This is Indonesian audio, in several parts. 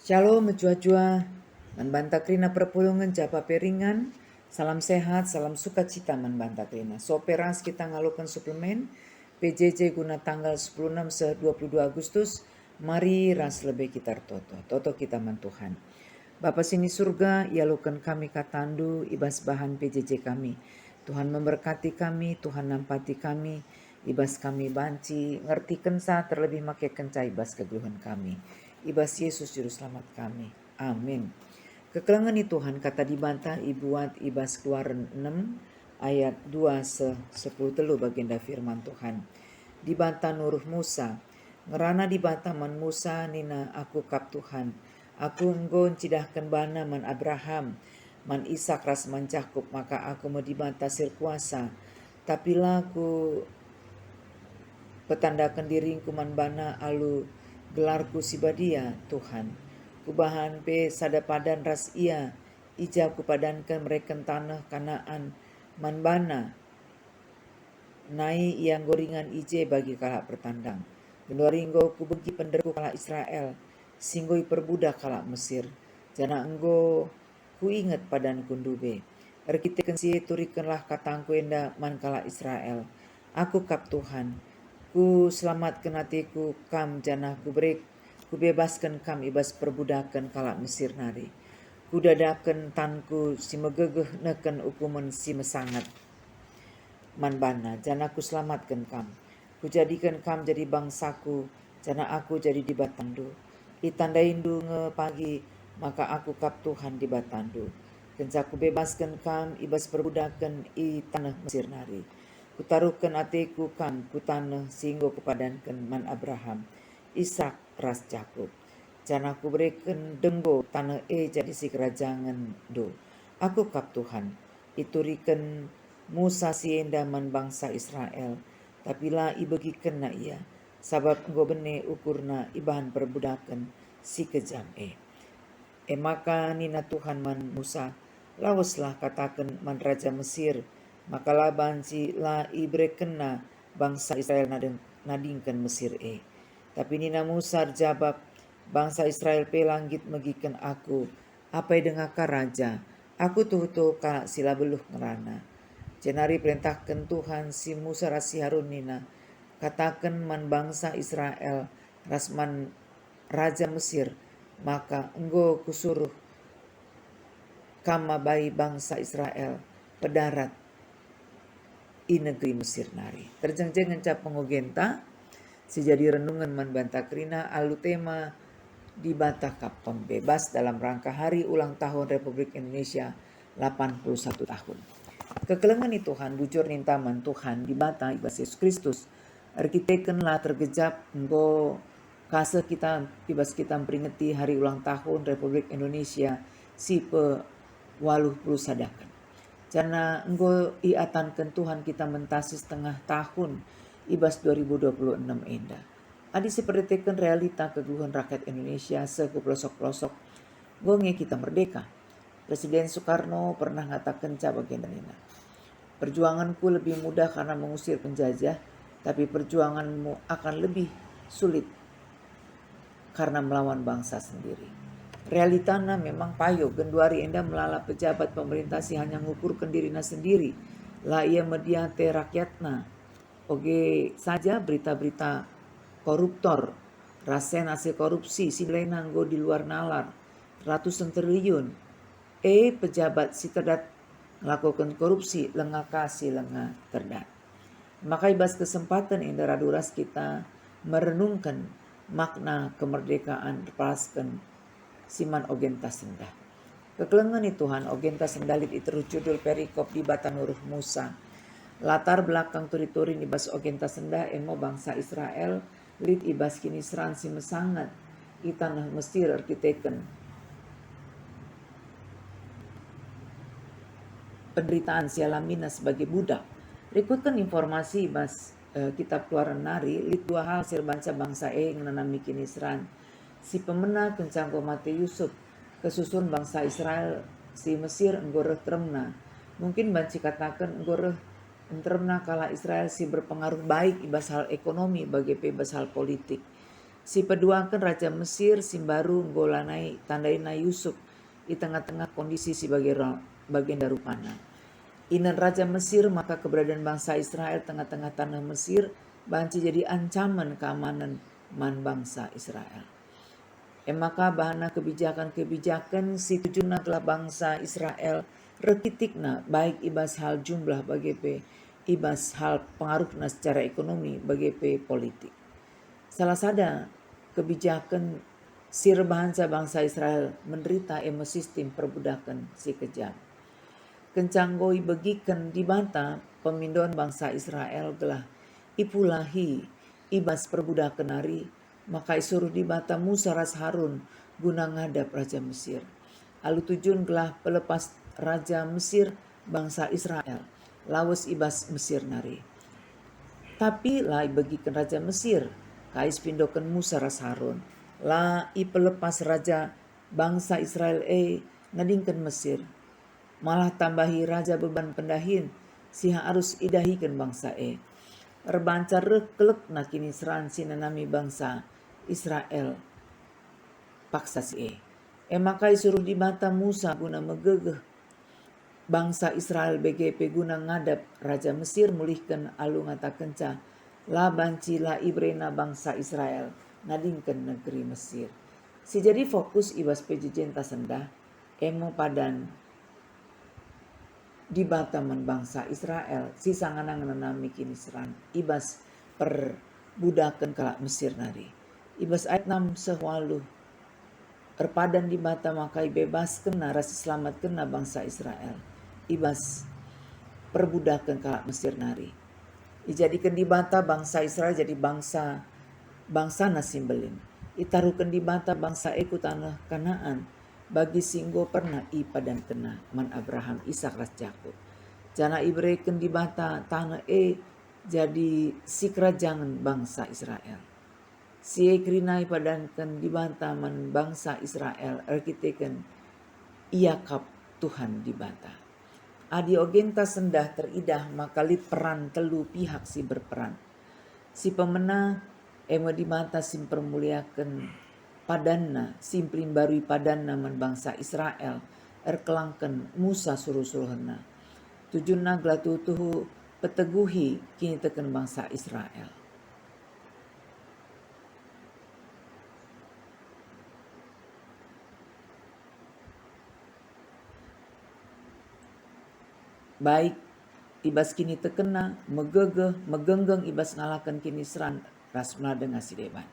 Shalom menjua-jua, manbanta krina perpulungan japa peringan, salam sehat, salam sukacita manbanta krina. So peras kita ngalukan suplemen, PJJ guna tanggal 16 se 22 Agustus, mari ras lebih kita toto kita mantuhan. Bapa sini surga, ialukan kami katandu, ibas bahan PJJ kami. Tuhan memberkati kami, Tuhan nampati kami, ibas kami banci, ngerti kensa terlebih make kenca ibas kegeluhan kami. Ibas Yesus Juru Selamat kami. Amin. Kekelangan Tuhan kata dibantah ibuat ibas Keluaran 6 ayat 2 10 telu baginda firman Tuhan. Dibantah Nuruh Musa. Ngerana dibantah man Musa nina aku kap Tuhan. Aku enggon cidahkan bana man Abraham. Man Ishak ras man Jakub maka aku mau dibantah sir kuasa. Tapi laku petandakan diringku man bana alu gelarku sibadia Tuhan. Kubahan pe sada padan ras ia, ija kupadankan mereka tanah Kanaan manbana. Nai yang goringan ije bagi kalak pertandang. Gendoringgo ku begi penderku kalak Israel, singgoi perbudak kalak Mesir. Jana enggo ku ingat padan kundube. Erkiteken si turikanlah katangku enda man kalak Israel. Aku kap Tuhan. Ku selamatkan hatiku kam jana ku bebaskan kam ibas perbudakan kalak Mesir nari. Ku dadakan tanku si megegeh neken ukuman si mesangat. Manbana jana ku selamatkan kam. Ku jadikan kam jadi bangsaku, jana aku jadi di batandu. Itandaindu nge pagi, maka aku kap Tuhan di batandu. Kenca ku bebaskan kam ibas perbudakan i tanah Mesir nari. Kutaruhkan atiku kam ku tanah singgo kupadankan man Abraham, Ishak ras Jakub. Jana ku berikan denggo tanah jadi si kerajangan do. Aku kap Tuhan, iturikan Musa sienda man bangsa Israel, tapi la ibagikan na ia, sabab enggo bene ukurna ibahan perbudakan si kejam maka nina Tuhan man Musa, lawaslah katakan man Raja Mesir, maka laban si la ibrekena bangsa Israel nadingkan Mesir Tapi nina Musa jawab, bangsa Israel pe langgit megikan aku, apa dengaka raja, aku tuh ka sila beluh ngerana. Jenari perintahkan Tuhan si Musa rasi Harun nina, katakan man bangsa Israel rasman raja Mesir, maka enggo kusuruh kama bayi bangsa Israel pedarat i negeri Mesir nari. Terjengjeng encap pengogenta sejadi renungan man banta krina alu tema di bata kapton bebas dalam rangka hari ulang tahun Republik Indonesia 81 tahun. Kekelengan Tuhan bujur nintaman Tuhan di bata ibas Yesus Kristus. Arkiteken lah tergejap enggo kase kita ibas kita memperingati hari ulang tahun Republik Indonesia si pe 80 sadakan. Jana enggo iatankan Tuhan kita mentasi setengah tahun ibas 2026 enda. Adi sepertikan realita keguguhan rakyat Indonesia ke pelosok-pelosok gonge kita merdeka. Presiden Soekarno pernah ngatakan bagian ini. Perjuanganku lebih mudah karena mengusir penjajah, tapi perjuanganmu akan lebih sulit karena melawan bangsa sendiri. Realitana memang payo, genduari enda melala pejabat pemerintah si hanya ngukurkan dirinya sendiri. Lah ia mediate rakyatna. Oke saja berita-berita koruptor, rasen hasil korupsi, si lenanggo di luar nalar, ratusan triliun. Pejabat si terdat melakukan korupsi, lengah kasih lengah terdat. Maka ibas kesempatan indera duras kita merenungkan makna kemerdekaan terpalaskan siman ogenta sendah. Kekelengan Tuhan ogenta sendalit itu judul perikop di bata Nuruh Musa. Latar belakang turi-turi ibas ogenta sendah emo bangsa Israel lit ibas kini seran si mesangat i tanah Mesir arkiteken. Penderitaan si alamina sebagai budak. Berikutkan informasi ibas kitab Keluaran nari lit dua hal sirbanca bangsa ngenanami kini seran. Si pemena kencangko mati Yusuf kesusun bangsa Israel si Mesir enggoreh teremna. Mungkin banci katakan enggoreh teremna kala Israel si berpengaruh baik ibas hal ekonomi bagi ibas hal politik. Si peduakan Raja Mesir simbaru nggolanai tandaina Yusuf di tengah-tengah kondisi sebagai bagian darupana. Inan Raja Mesir maka keberadaan bangsa Israel tengah-tengah tanah Mesir banci jadi ancaman keamanan man bangsa Israel. Maka bahana kebijakan-kebijakan si tujuna telah bangsa Israel rekitikna baik ibas hal jumlah bagi ibas hal pengaruhna secara ekonomi bagi politik. Salah sada kebijakan si bangsa Israel menderita sistem perbudakan si kejam. Kencanggoi begikan di banta pemindahan bangsa Israel gelah ipulahi ibas perbudakan hari maka isuruh di bata Musa ras Harun guna ngadap Raja Mesir. Alu tujuan gelah pelepas Raja Mesir bangsa Israel lawas ibas Mesir nari. Tapi lah bagikan Raja Mesir kais pindokan Musa ras Harun lah pelepas Raja bangsa Israel nadingkan Mesir. Malah tambahi raja beban pendahin siha harus idahikan bangsa Rebancar rekelek na kini seran sinanami bangsa Israel paksa si maka suruh di mata Musa guna megegeh bangsa Israel BGP guna ngadap Raja Mesir mulihkan alu ngata kenca la banci la ibrena bangsa Israel nadingkan negeri Mesir. Si jadi fokus ibas pejejenta sendah emo padan di bataman bangsa Israel si sanganang nanami kini seran ibas perbudakan kalak Mesir nari. Ibas ayat 6 sehwalu erpadan di bata makai bebas kena rasi selamat kena bangsa Israel. Ibas perbudakan kalak Mesir nari. Dijadikan di bata bangsa Israel jadi bangsa nasimbelin. Itarukan di bata bangsa tanah Kanaan bagi singgo pernah padan kena man Abraham Ishak ras Yakub. Jana ibreken di bata tanah jadi si kerajaan bangsa Israel. Si krinai padankan di bata man bangsa Israel arkiteken iakap Tuhan di bata. Adi ogenta sendah teridah makali peran telu pihak si berperan. Si pemena emo di bata sim permuliakan padanna simplim barui padanna man bangsa Israel erkelangkan Musa suruh-suruhna. Tujunna glatutuhu peteguhi kini teken bangsa Israel. Baik ibas kini tekena megenggeng ibas ngalakan kini seran ras melada ngasih deban.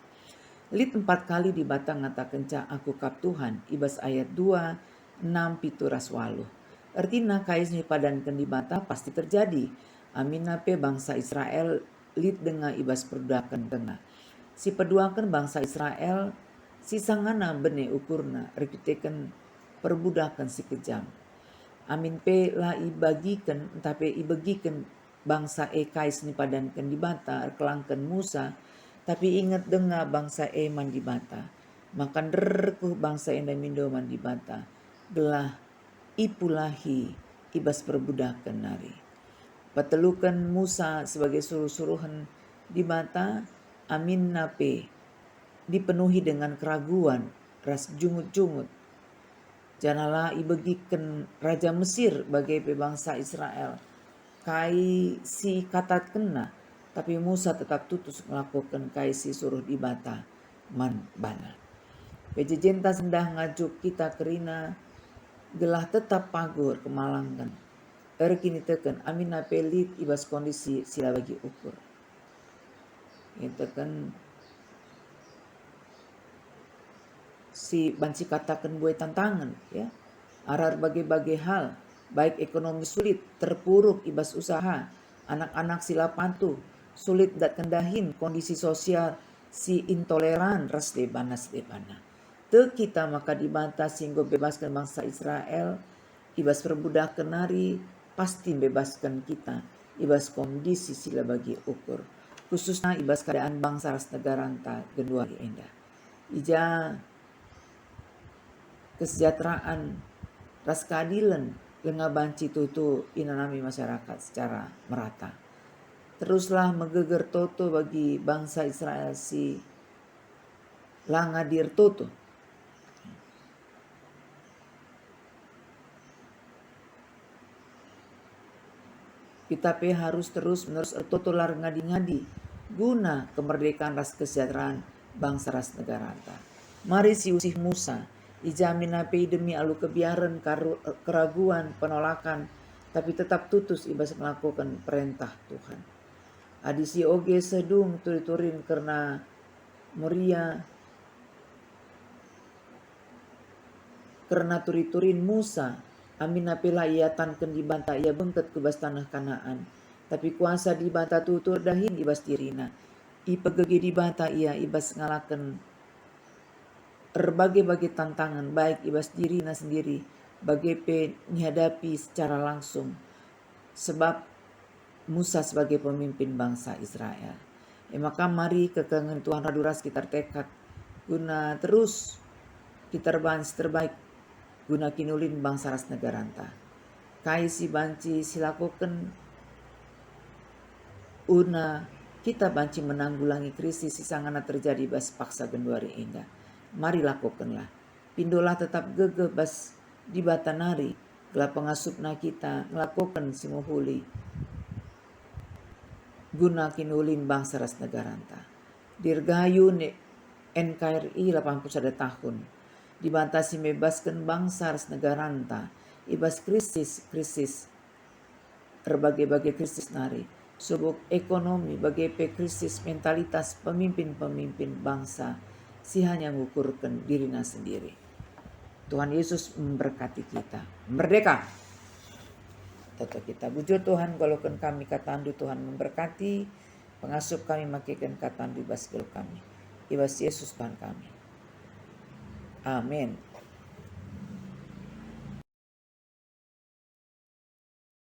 Lit 4 kali di batang ngata kenca aku kap Tuhan ibas ayat 2 6 pitu ras waluh. Artina kais ni padankan di bata pasti terjadi. Amin nape bangsa Israel lit dengan ibas perbudakan tengah. Si peduakan bangsa Israel si sangana bene ukurna rekitekan perbudakan si kejam. Amin pe lah ibagikan bangsa kais ni padankan di bata kelangkan Musa tapi ingat dengar bangsa man di bata makan derku bangsa enda mindo man di bata gelah ipulahi ibas perbudakan nari. Petelukan Musa sebagai suruh-suruhan di bata amin nape dipenuhi dengan keraguan ras jungut-jungut. Janalah ibagikan Raja Mesir bagai bangsa Israel. Kai si katat kena, tapi Musa tetap tutus melakukan kai si suruh di bata man bana. Pejejenta sendah ngajuk kita kerina gelah tetap pagur kemalangan. Kini teken amin apelit ibas kondisi sila bagi ukur. Ini teken si banci katakan buat tantangan ya. Arar bagai-bagai hal baik ekonomi sulit terpuruk ibas usaha anak-anak sila pantu sulit dat kendahin kondisi sosial si intoleran ras debana. Te kita maka dibantah singgo bebaskan bangsa Israel ibas perbudakan nari pasti bebaskan kita ibas kondisi sila bagi ukur khususnya ibas keadaan bangsa ras negara anta genua endah ija kesejahteraan ras keadilan lenga banci tutu inanami masyarakat secara merata. Teruslah megeger toto bagi bangsa Israel si langadir toto. Kita harus terus menerus toto lar ngadi-ngadi guna kemerdekaan ras kesejahteraan bangsa ras negara anta. Mari si usih Musa ijamin api demi alu kebiaran keraguan penolakan tapi tetap tutus ibas melakukan perintah Tuhan. Adisi oge sedung turi-turin karena Moria karena turi-turin Musa amin apela ia tanken dibanta ia bengket ke bas tanah Kanaan tapi kuasa dibanta tutur dahin ibas dirina ipegege dibanta ia ibas ngalaken berbagai-bagai tantangan baik ibas dirina sendiri bagai dihadapi secara langsung sebab Musa sebagai pemimpin bangsa Israel. Maka mari kekangen Tuhan raduras kita tekad guna terus kita terbaik guna kinulin bangsa ras negara anta. Kai si banci silakukan una kita banci menanggulangi krisis sisangana terjadi bas paksa genduari indah. Mari lakukanlah. Pindolah tetap gegeh bas di batanari gelap pengasupna kita melakukan simuhuli guna kinulin bangsa ras negara anta. Dirgahayu NKRI 81 tahun. Dibatasi mebaskan bangsa ras negara anta. Ibas krisis berbagai-bagai krisis nari. Subuk ekonomi bagai krisis mentalitas pemimpin-pemimpin bangsa. Si hanya mengukurkan dirinya sendiri. Tuhan Yesus memberkati kita. Merdeka! Tetap kita bujur Tuhan golokkan kami katandu Tuhan memberkati pengasup kami makikan katandu ibas gelo kami ibas Yesus Tuhan kami. Amin.